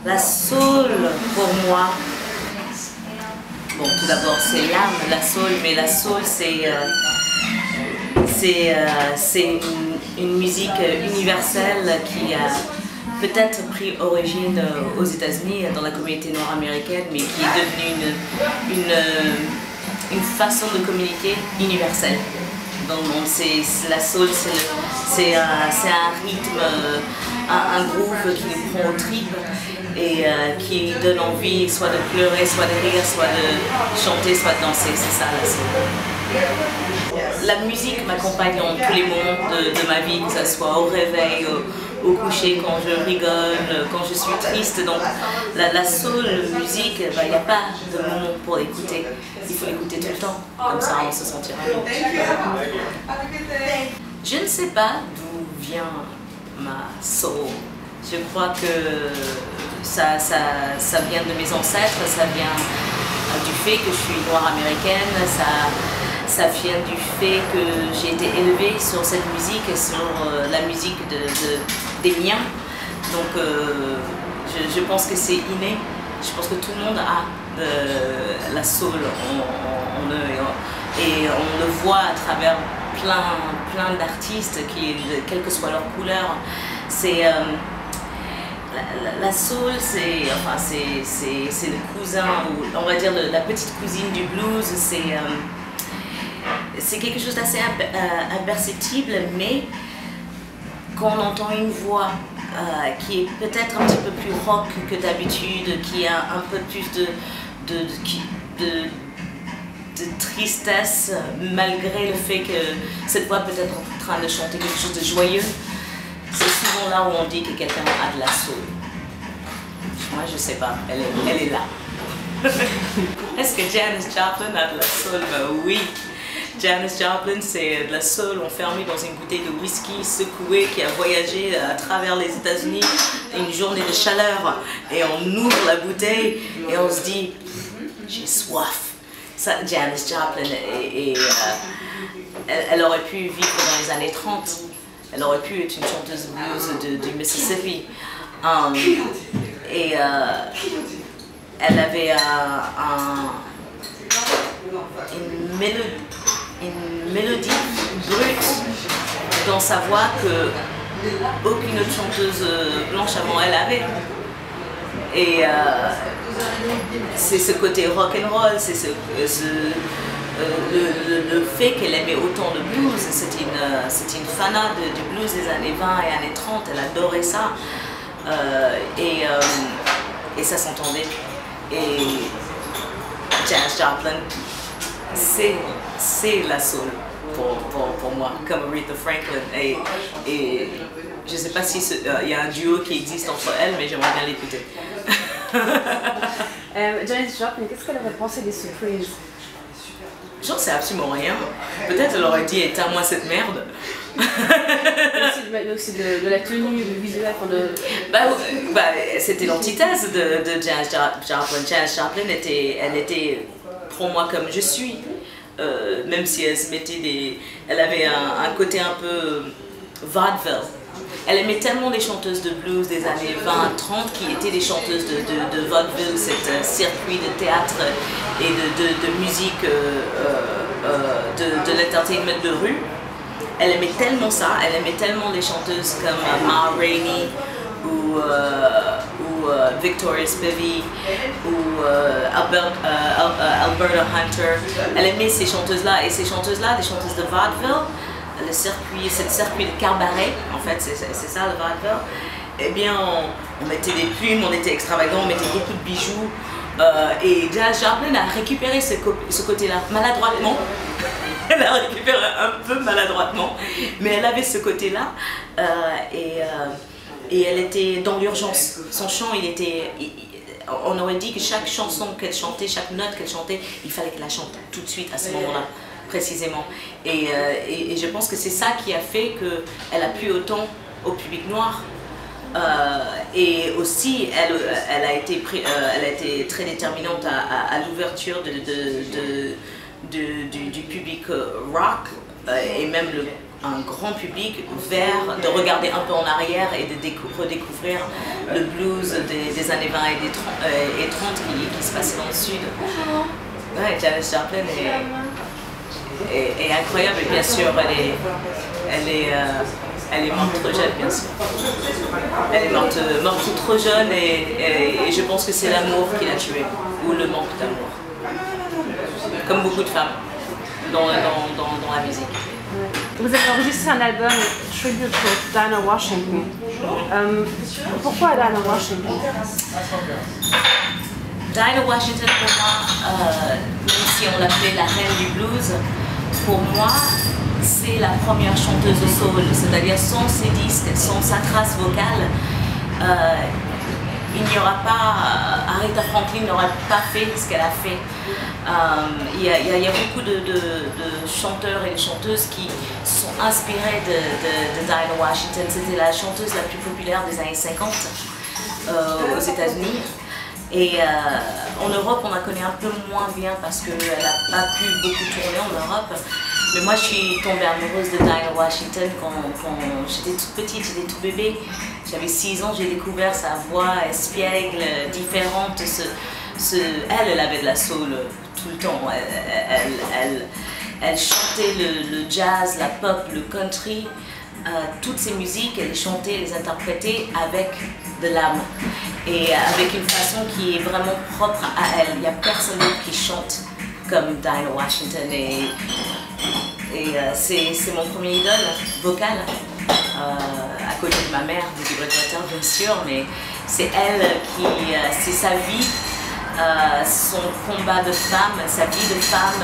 La soul, pour moi, bon, tout d'abord c'est l'âme, la soul, mais la soul c'est une musique universelle qui a peut-être pris origine aux États-Unis, dans la communauté nord-américaine, mais qui est devenue une façon de communiquer universelle dans le monde. La soul, c'est un rythme, un groove qui nous prend aux tripes et qui donne envie soit de pleurer, soit de rire, soit de chanter, soit de danser. C'est ça la soul. La musique m'accompagne dans tous les moments de ma vie, que ce soit au réveil, au coucher, quand je rigole, quand je suis triste. Donc la soul musique, il n'y a pas de moment pour l'écouter. Il faut l'écouter tout le temps, comme ça on se sentira mieux. Je ne sais pas d'où vient ma soul. Je crois que ça vient de mes ancêtres, ça vient du fait que je suis noire américaine, ça vient du fait que j'ai été élevée sur cette musique et sur la musique des miens. Donc je pense que c'est inné. Je pense que tout le monde a la soul en eux et on le voit à travers plein d'artistes, quelle que soit leur couleur. C'est la soul, c'est le cousin, ou on va dire la petite cousine du blues. C'est quelque chose d'assez imperceptible, mais quand on entend une voix qui est peut-être un petit peu plus rock que d'habitude, qui a un peu plus de tristesse, malgré le fait que cette voix peut être en train de chanter quelque chose de joyeux, c'est souvent là où on dit que quelqu'un a de la soul. Moi, je sais pas, elle est là. Est-ce que Janis Joplin a de la soul? Ben oui. Janis Joplin, c'est de la soul enfermée dans une bouteille de whisky secouée qui a voyagé à travers les États-Unis une journée de chaleur. Et on ouvre la bouteille et on se dit, j'ai soif. Ça, Janis Joplin, elle aurait pu vivre dans les années 30. Elle aurait pu être une chanteuse blues du Mississippi. Elle avait une mélodie brute dans sa voix que aucune autre chanteuse blanche avant elle avait. Et c'est ce côté rock and roll, c'est le fait qu'elle aimait autant de blues. C'est une fanat du blues des années 20 et années 30, elle adorait ça. Et ça s'entendait. Et Janis Joplin, c'est la soul pour moi, comme Aretha Franklin. Et je ne sais pas s'il y a un duo qui existe entre elles, mais j'aimerais bien l'écouter. Janis Joplin, qu'est-ce qu'elle aurait pensé des Supremes? J'en sais absolument rien. Peut-être elle aurait dit éteins-moi cette merde. Aussi de la tenue, du visuel. C'était l'antithèse de Janis Joplin. Janis Joplin elle était pour moi comme je suis. Même si elle se mettait elle avait un côté un peu vaudeville. Elle aimait tellement les chanteuses de blues des années 20-30 qui étaient des chanteuses de vaudeville, cet circuit de théâtre et de musique, de l'entertainment de rue. Elle aimait tellement ça, elle aimait tellement les chanteuses comme Ma Rainey ou Victoria Spivey ou Alberta Hunter. Elle aimait ces chanteuses-là, et ces chanteuses-là, des chanteuses de vaudeville, c'est le circuit de cabaret, en fait, c'est ça le vaudeville. Eh bien, on mettait des plumes, on était extravagants, on mettait beaucoup de bijoux. Et Janis Joplin a récupéré ce côté-là maladroitement. Elle a récupéré un peu maladroitement, mais elle avait ce côté-là. Et elle était dans l'urgence. Son chant, on aurait dit que chaque chanson qu'elle chantait, chaque note qu'elle chantait, il fallait qu'elle la chante tout de suite à ce moment-là, précisément. Et je pense que c'est ça qui a fait qu'elle a plu autant au public noir. Et aussi, elle a été très déterminante à l'ouverture du public rock et même un grand public vers de regarder un peu en arrière et de redécouvrir le blues des années 20 et 30 qui se passait dans le sud. Ouais, Janis Joplin est incroyable et bien sûr elle est morte trop jeune, bien sûr. Elle est morte trop jeune et je pense que c'est l'amour qui l'a tuée, ou le manque d'amour. Comme beaucoup de femmes dans la musique. Vous avez enregistré un album tribute pour Dinah Washington. Pourquoi Dinah Washington? Dinah Washington, pour moi, même si on l'appelait la reine du blues, pour moi, c'est la première chanteuse de soul, c'est-à-dire sans ses disques, sans sa trace vocale, il n'y aura pas, Aretha Franklin n'aurait pas fait ce qu'elle a fait. Il y a beaucoup de chanteurs et de chanteuses qui sont inspirés de Dinah Washington. C'était la chanteuse la plus populaire des années 50 aux États-Unis. Et en Europe, on la connaît un peu moins bien parce qu'elle n'a pas pu beaucoup tourner en Europe. Mais moi, je suis tombée amoureuse de Dinah Washington quand j'étais toute petite, j'étais tout bébé. J'avais 6 ans, j'ai découvert sa voix espiègle, différente. Elle avait de la soul tout le temps. Elle chantait le jazz, la pop, le country. Toutes ces musiques, elle les chantait, elle les interprétait avec de l'âme. Et avec une façon qui est vraiment propre à elle. Il n'y a personne d'autre qui chante comme Dinah Washington. Et c'est mon premier idole vocal, à côté de ma mère, Didi Bridgewater bien sûr, mais c'est elle qui, c'est sa vie, son combat de femme, sa vie de femme,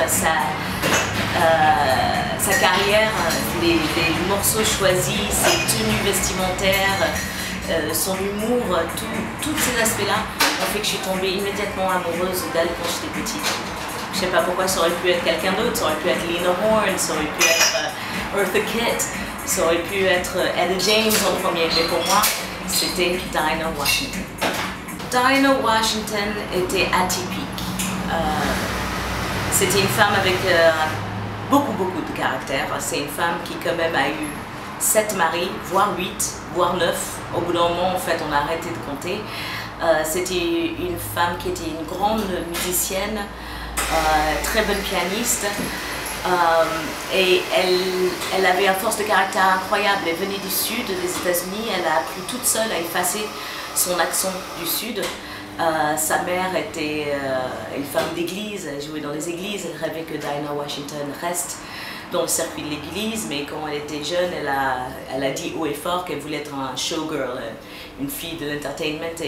sa carrière, les morceaux choisis, ses tenues vestimentaires, son humour, tous ces aspects-là ont fait que je suis tombée immédiatement amoureuse d'elle quand j'étais petite. Je ne sais pas pourquoi, ça aurait pu être quelqu'un d'autre, ça aurait pu être Lena Horne, ça aurait pu être Eartha Kitt, ça aurait pu être Etta James en premier, mais pour moi, c'était Dinah Washington. Dinah Washington était atypique. C'était une femme avec beaucoup de caractère. C'est une femme qui quand même a eu 7 maris, voire 8, voire 9. Au bout d'un moment, en fait, on a arrêté de compter. C'était une femme qui était une grande musicienne, très bonne pianiste, et elle avait une force de caractère incroyable. Elle venait du sud des États-Unis, elle a appris toute seule à effacer son accent du sud. Sa mère était une femme d'église, elle jouait dans les églises, elle rêvait que Dinah Washington reste dans le circuit de l'église, mais quand elle était jeune, elle a dit haut et fort qu'elle voulait être un showgirl, une fille de l'entertainment.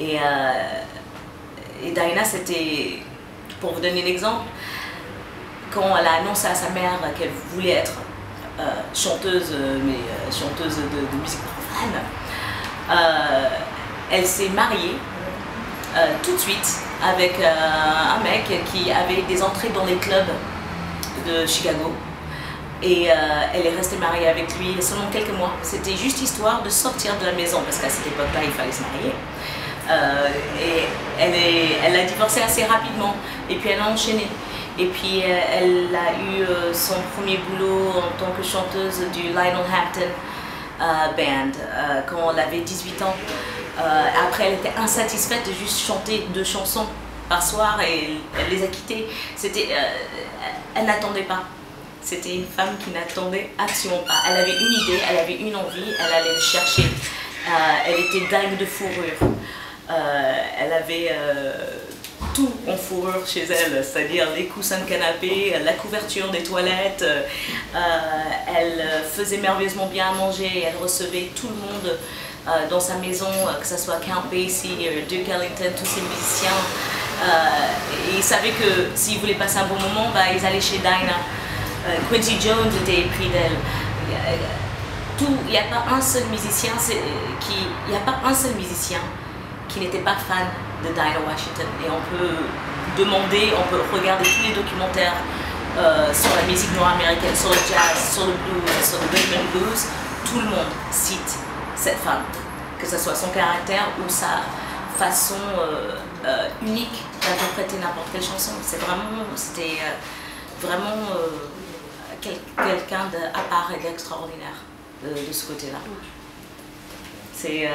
Et Dinah, c'était, pour vous donner un exemple, quand elle a annoncé à sa mère qu'elle voulait être chanteuse, mais chanteuse de musique profane, elle s'est mariée tout de suite avec un mec qui avait des entrées dans les clubs de Chicago. Et elle est restée mariée avec lui seulement quelques mois. C'était juste histoire de sortir de la maison, parce qu'à cette époque-là, il fallait se marier. Et elle a divorcé assez rapidement, et puis elle a enchaîné. Et puis elle a eu son premier boulot en tant que chanteuse du Lionel Hampton Band quand elle avait 18 ans. Après, elle était insatisfaite de juste chanter 2 chansons par soir et elle les a quittées. Elle n'attendait pas. C'était une femme qui n'attendait absolument pas. Elle avait une idée, elle avait une envie, elle allait le chercher. Elle était dingue de fourrure. Elle avait tout en fourrure chez elle, c'est-à-dire les coussins de canapé, la couverture des toilettes. Elle faisait merveilleusement bien à manger, elle recevait tout le monde dans sa maison, que ce soit Count Basie, Duke Ellington, tous ces musiciens. Et ils savaient que s'ils voulaient passer un bon moment, ils allaient chez Dinah. Quincy Jones était épris d'elle. Il n'y a pas un seul musicien qui n'était pas fan de Dinah Washington. Et on peut demander, on peut regarder tous les documentaires sur la musique nord-américaine, sur le jazz, sur le blues, sur le rhythm and blues. Tout le monde cite cette femme, que ce soit son caractère ou sa façon unique d'interpréter n'importe quelle chanson. C'était vraiment quelqu'un à part et d'extraordinaire de ce côté-là. C'est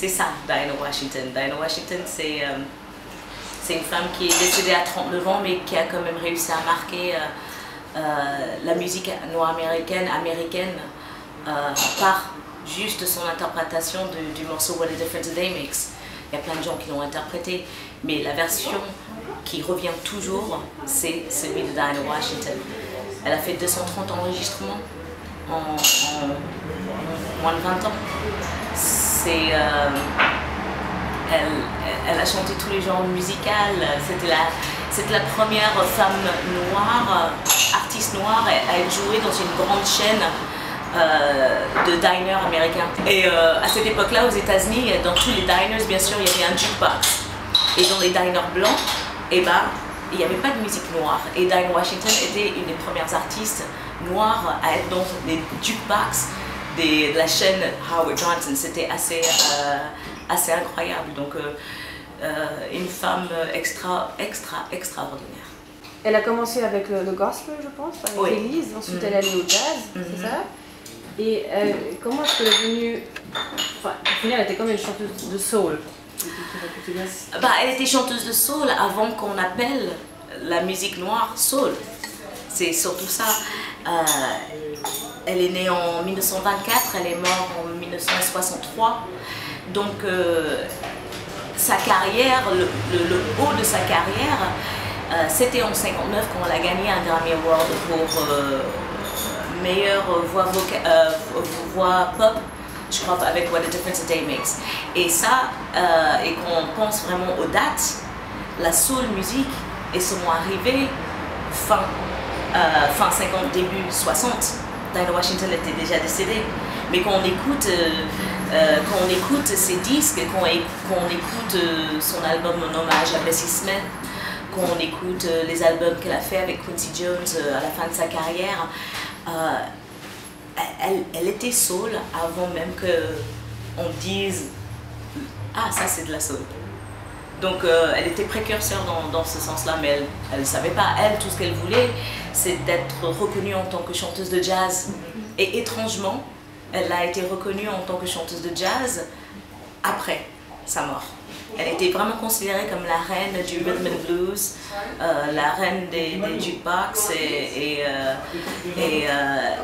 ça, Dinah Washington. Dinah Washington, c'est une femme qui est décédée à 39 ans, mais qui a quand même réussi à marquer la musique noire américaine par juste son interprétation du morceau What a Difference a Day Makes. Il y a plein de gens qui l'ont interprété, mais la version qui revient toujours, c'est celui de Dinah Washington. Elle a fait 230 enregistrements en moins de 20 ans. Elle a chanté tous les genres musicaux. C'était la première femme noire, artiste noire, à être jouée dans une grande chaîne de diners américains. Et à cette époque-là, aux États-Unis, dans tous les diners, bien sûr, il y avait un jukebox. Et dans les diners blancs, il n'y avait pas de musique noire. Et Dinah Washington était une des premières artistes noires à être dans les jukebox de la chaîne Howard Johnson. C'était assez incroyable. Donc, une femme extraordinaire. Elle a commencé avec le gospel, je pense, avec l'église. Ensuite, elle est allée au jazz, c'est ça? Et comment est-ce qu'elle est venue... Enfin, au final, elle était comme une chanteuse de soul. Elle était chanteuse de soul avant qu'on appelle la musique noire soul. C'est surtout ça. Elle est née en 1924, elle est morte en 1963. Donc sa carrière, le haut de sa carrière, c'était en 59 quand elle a gagné un Grammy Award pour meilleure voix pop, je crois, avec What a Difference a Day Makes. Et ça, et qu'on pense vraiment aux dates, la soul music est seulement arrivée fin 50, début 60. Dinah Washington était déjà décédée. Mais quand on écoute ses disques, quand on écoute son album en hommage à Bessie Smith, quand on écoute les albums qu'elle a fait avec Quincy Jones à la fin de sa carrière, elle était soul avant même qu'on dise « Ah, ça c'est de la soul ». Donc elle était précurseur dans ce sens-là, mais elle ne savait pas. Elle, tout ce qu'elle voulait, c'est d'être reconnue en tant que chanteuse de jazz. Et étrangement, elle a été reconnue en tant que chanteuse de jazz après sa mort. Elle était vraiment considérée comme la reine du rhythm and blues, la reine des jukebox et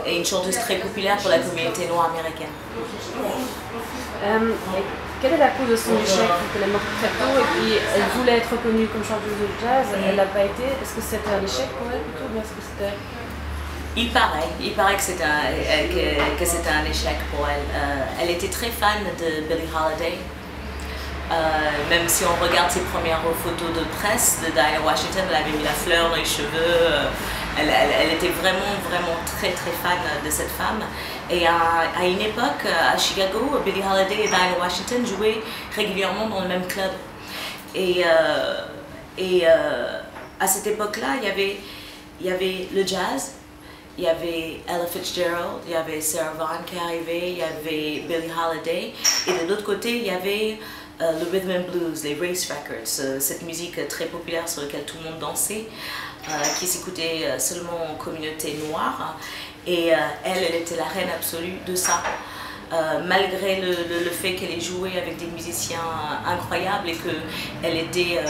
une chanteuse très populaire pour la communauté noire américaine. Quelle est la cause de son échec? Elle est morte très tôt et puis elle voulait être reconnue comme chanteuse de jazz, elle l'a pas été. Est-ce que c'était un échec pour elle plutôt, ou bien est-ce que c'était... Il paraît que c'était un échec pour elle. Elle était très fan de Billie Holiday. Même si on regarde ses premières photos de presse de Dinah Washington, elle avait mis la fleur dans les cheveux. Elle était vraiment très fan de cette femme. Et à une époque, à Chicago, Billie Holiday et Dinah Washington jouaient régulièrement dans le même club. Et à cette époque-là, il y avait le jazz, il y avait Ella Fitzgerald, il y avait Sarah Vaughan qui arrivait, il y avait Billie Holiday. Et de l'autre côté, il y avait le rhythm and blues, les race records, cette musique très populaire sur laquelle tout le monde dansait, qui s'écoutait seulement en communauté noire. Et elle était la reine absolue de ça, malgré le fait qu'elle ait joué avec des musiciens incroyables et qu'elle était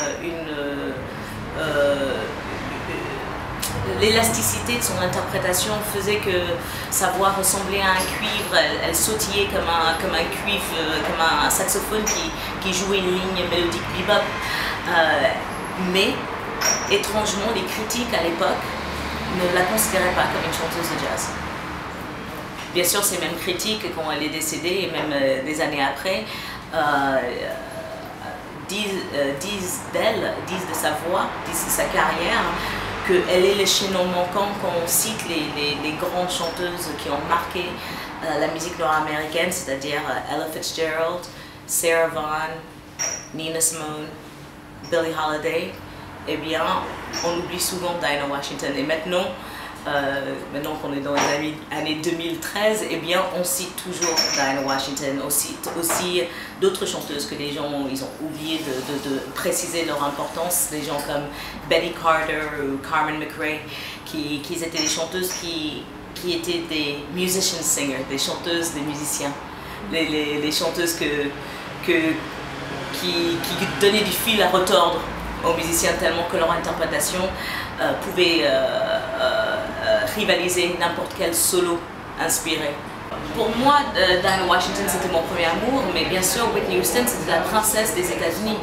l'élasticité de son interprétation faisait que sa voix ressemblait à un cuivre, elle sautillait comme un cuivre, comme un saxophone qui jouait une ligne mélodique bebop. Mais étrangement, les critiques à l'époque ne la considéraient pas comme une chanteuse de jazz. Bien sûr, ces mêmes critiques, quand elle est décédée, et même des années après, disent d'elle, disent de sa voix, disent de sa carrière, qu'elle est le chaînon manquant quand on cite les grandes chanteuses qui ont marqué la musique nord-américaine, c'est-à-dire Ella Fitzgerald, Sarah Vaughan, Nina Simone, Billie Holiday. Eh bien, on oublie souvent Dinah Washington. Et maintenant, maintenant qu'on est dans les années 2013, eh bien, on cite toujours Dinah Washington, on cite aussi d'autres chanteuses que les gens ils ont oublié de préciser leur importance, des gens comme Betty Carter ou Carmen McRae, qui étaient des chanteuses qui étaient des musician singers, des chanteuses, des musiciens, les chanteuses qui donnaient du fil à retordre aux musiciens tellement que leur interprétation pouvait rivaliser n'importe quel solo inspiré. Pour moi, Dinah Washington c'était mon premier amour, mais bien sûr Whitney Houston c'était la princesse des États-Unis.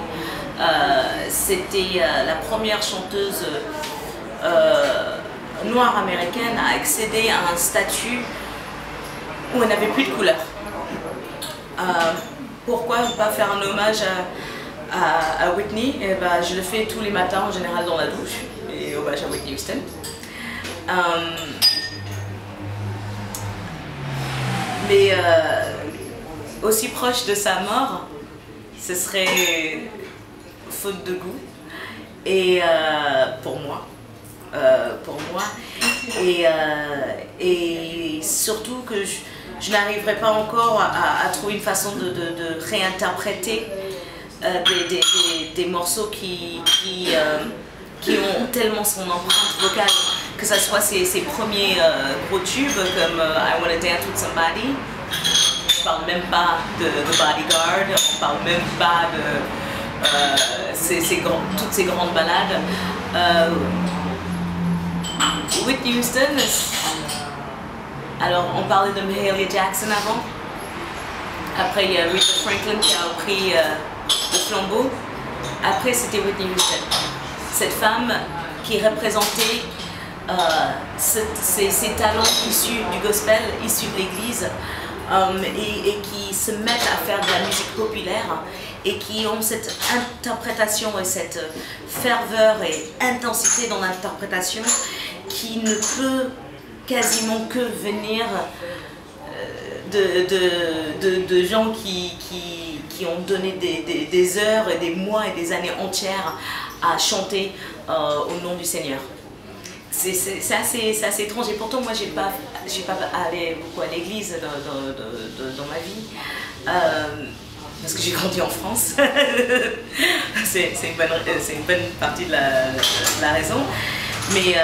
C'était la première chanteuse noire américaine à accéder à un statut où elle n'avait plus de couleur. Pourquoi pas faire un hommage à Whitney? Et ben, je le fais tous les matins en général dans la douche, et hommage à Whitney Houston. Mais aussi proche de sa mort, ce serait faute de goût, et pour moi. Et surtout que je n'arriverai pas encore à trouver une façon de réinterpréter des morceaux qui ont tellement son empreinte vocale, que ce soit ses premiers gros tubes comme I Wanna Dance With Somebody. Je parle même pas de Bodyguard, on parle même pas de toutes ces grandes ballades. Whitney Houston, alors on parlait de Mahalia Jackson avant, après il y a Aretha Franklin qui a repris le flambeau, après c'était Whitney Houston, cette femme qui représentait ces talents issus du gospel, issus de l'église, et qui se mettent à faire de la musique populaire et qui ont cette interprétation et cette ferveur et intensité dans l'interprétation qui ne peut quasiment que venir de gens qui ont donné des heures et des mois et des années entières à chanter au nom du Seigneur. C'est assez étrange, et pourtant moi j'ai pas allé beaucoup à l'église dans ma vie, parce que j'ai grandi en France. c'est une bonne partie de la raison. Mais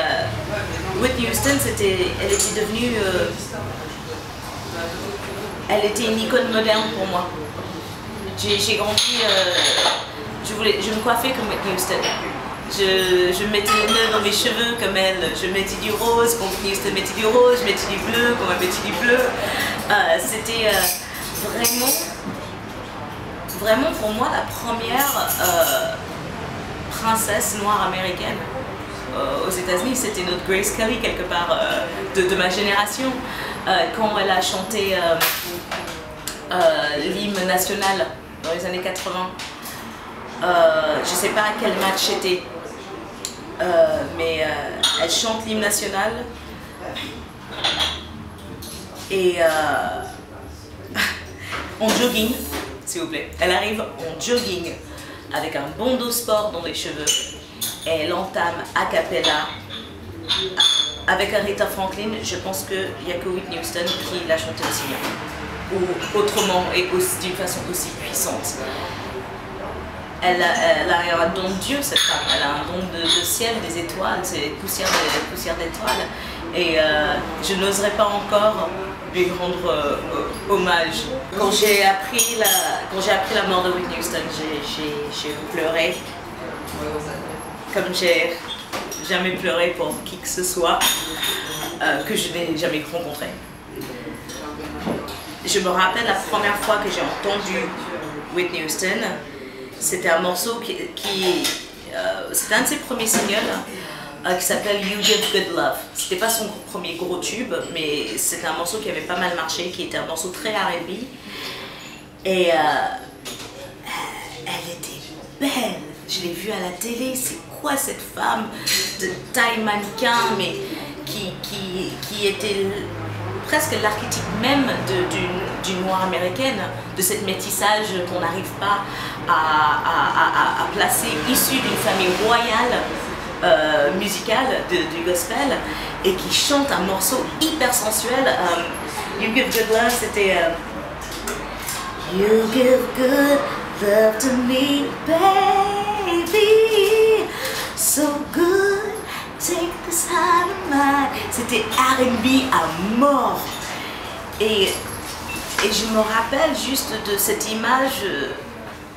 Whitney Houston, elle était devenue, elle était une icône moderne pour moi. J'ai grandi, je me coiffais comme Whitney Houston. Je mettais les nœuds dans mes cheveux comme elle, je mettais du rose quand Whitney Houston mettait du rose, je mettais du bleu quand elle mettait du bleu. C'était vraiment pour moi la première princesse noire américaine aux États-Unis. C'était notre Grace Kelly quelque part de ma génération, quand elle a chanté l'hymne national dans les années 80. Je ne sais pas à quel match c'était, mais elle chante l'hymne national et en jogging, s'il vous plaît. Elle arrive en jogging avec un bandeau sport dans les cheveux et elle entame a cappella avec Aretha Franklin. Je pense qu'il n'y a que Whitney Houston qui l'a chanté aussi bien, ou autrement et d'une façon aussi puissante. Elle a un don de Dieu, cette femme. Elle a un don de ciel, des étoiles, c'est poussière d'étoiles. Et je n'oserais pas encore lui rendre hommage. Quand j'ai appris la mort de Whitney Houston, j'ai pleuré comme j'ai jamais pleuré pour qui que ce soit que je n'ai jamais rencontré. Je me rappelle la première fois que j'ai entendu Whitney Houston. C'était un morceau c'était un de ses premiers singles qui s'appelle You Give Good Love. C'était pas son premier gros tube, mais c'était un morceau qui avait pas mal marché, qui était un morceau très R&B. Et elle était belle. Je l'ai vue à la télé. C'est quoi cette femme de taille mannequin, mais qui était presque l'archétype même d'une noire américaine, de cette métissage qu'on n'arrive pas à placer, issue d'une famille royale musical du gospel et qui chante un morceau hyper sensuel. You Give Good Love, c'était You give good love to me, baby, so good, take this heart of mine. C'était R&B à mort. Et je me rappelle juste de cette image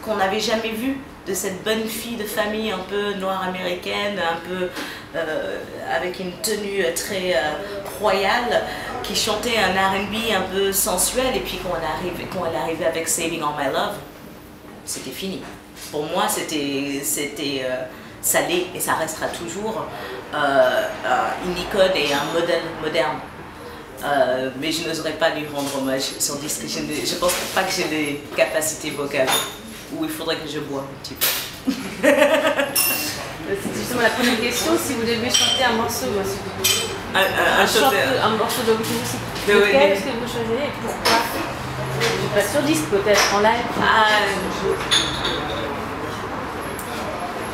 qu'on n'avait jamais vue, de cette bonne fille de famille un peu noire américaine, un peu avec une tenue très royale, qui chantait un R&B un peu sensuel, et puis quand elle arrivait avec Saving All My Love, c'était fini. Pour moi, c'était Salé, et ça restera toujours une icône et un modèle moderne. Mais je n'oserais pas lui rendre hommage sur disque. Je ne pense pas que j'ai les capacités vocales, ou il faudrait que je boive un petit peu. C'est justement la première question, si vous deviez chanter un morceau, un morceau de votre musique, lequel est-ce que vous choisirez et pourquoi? Je ne suis pas sur disque, peut-être en live.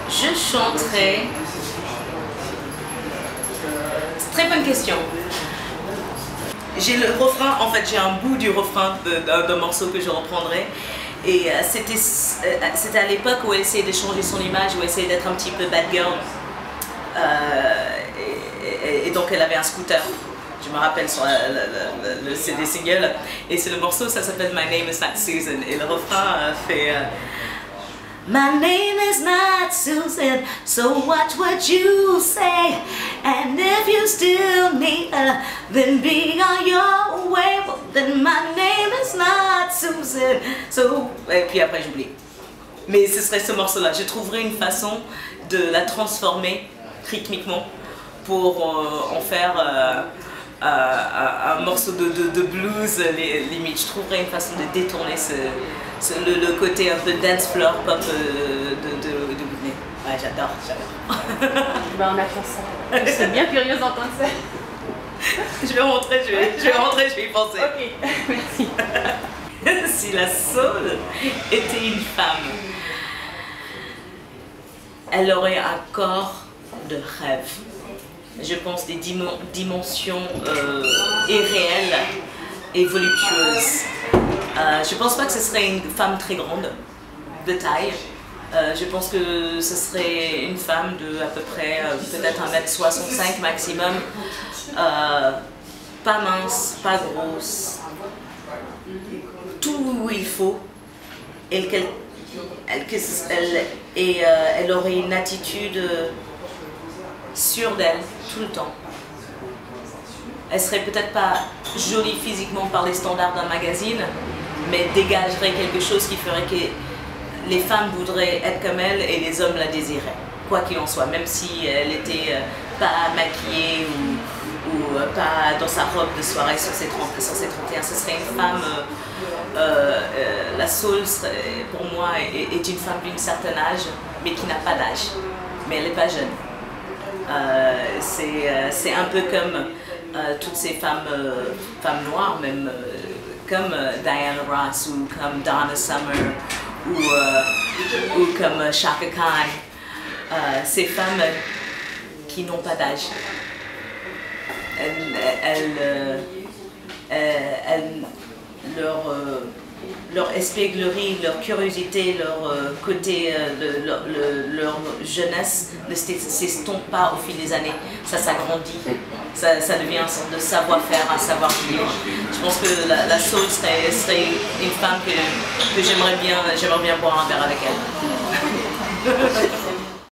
Je chanterai. C'est une très bonne question. J'ai le refrain, en fait j'ai un bout du refrain d'un morceau que je reprendrai. Et c'était à l'époque où elle essayait de changer son image, où elle essayait d'être un petit peu bad girl. Et donc elle avait un scooter. Je me rappelle sur le CD single. Et c'est le morceau, ça s'appelle My Name Is Not Susan. Et le refrain fait My name is not Susan, so watch what you say. And if you still need her, then be on your way. Well, then my name is not Susan. So, et puis après j'oublie. Mais ce serait ce morceau-là. Je trouverais une façon de la transformer rythmiquement pour en faire un morceau de blues limite. Je trouverais une façon de détourner le côté un peu dance floor pop de Whitney. Ouais, j'adore. On attend ça. Je suis bien curieuse d'entendre ça. Je vais rentrer, je vais y penser. Ok, merci. Si la soul était une femme, elle aurait un corps de rêve. Je pense des dimensions irréelles et voluptueuses. Je pense pas que ce serait une femme très grande, de taille. Je pense que ce serait une femme de à peu près peut-être 1m65 maximum. Pas mince, pas grosse. Tout où il faut. Et elle aurait une attitude sûre d'elle tout le temps. Elle serait peut-être pas jolie physiquement par les standards d'un magazine, mais dégagerait quelque chose qui ferait que les femmes voudraient être comme elle et les hommes la désiraient, quoi qu'il en soit, même si elle était pas maquillée ou pas dans sa robe de soirée sur ses 31, ce serait une femme, la soul pour moi est une femme d'une certaine âge, mais qui n'a pas d'âge, mais elle n'est pas jeune. C'est un peu comme toutes ces femmes noires, même comme Diana Ross ou comme Donna Summer ou comme Chaka Khan, ces femmes qui n'ont pas d'âge. Leur espièglerie, leur curiosité, leur côté, leur jeunesse ne s'estompe pas au fil des années. Ça s'agrandit, ça devient une sorte de savoir-faire, un savoir-vivre. Je pense que la soul serait une femme que j'aimerais bien boire un verre avec elle.